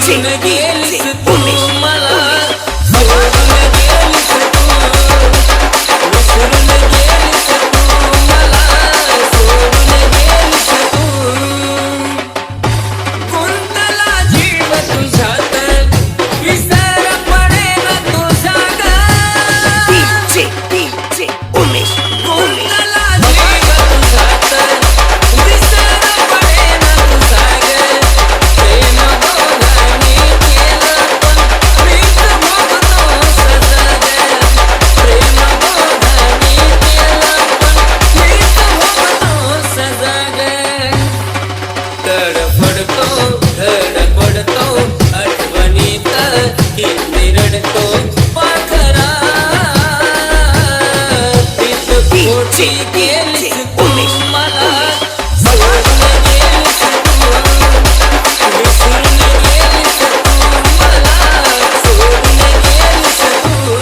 सोडून गेलीस तू मला, सोडून गेलीस तू, विसरून गेलीस तू मला, सोडून गेलीस तू. गुंतला जीव तुझ्यात, विसर पडेना तुझा ग. गुंतला जीव तुझ्यात, विसर पडेना तुझा ग. प्रेम दोघांनी केलं पण प्रीत भोगतो सजा ग. प्रेम दोघांनी केलं पण प्रीत भोगतो सजा ग. तडफडतो धडपडतो आठवणीत किती रडतो पाखरा. तीच खोटी केलीस तू मला, सोडून गेलीस तू, विसरून गेलीस तू मला, सोडून गेलीस तू.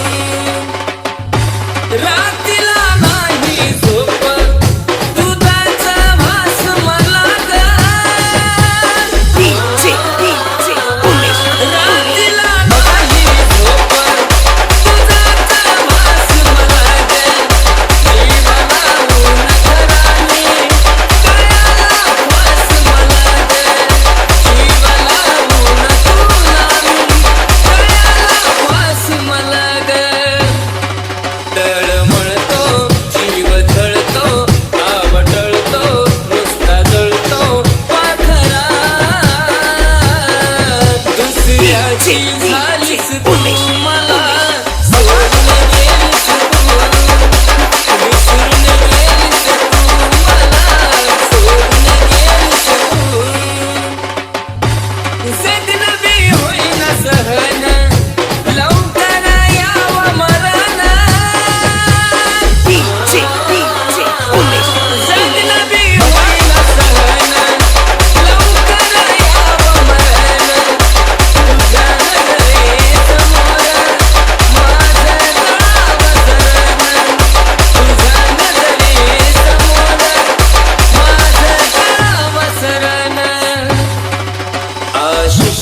रात्रीला नाही झोप, दुधाचा वास मला ग. रात्रीला नाही झोप, दुधाचा वास मला ग. जीवनाहून घराने गळ्याला फास मला ग. जीवनाहून तू लावली गळ्याला फास मला ग. तळमळतो जीव जळतो, आवटळतो नुसता जळतो पाखरा. दुसऱ्याची झालीस तू मला, सोडून गेलीस तू, विसरून गेलीस तू मला, सोडून गेलीस तू. जगणं होईना सहन, लवकर यावं मरण. जगणं होईना सहन, लवकर यावं मरण. तुझ्या नजरेसमोर माझं जावं शरण. तुझ्या नजरेसमोर माझं जावं शरण. आशिष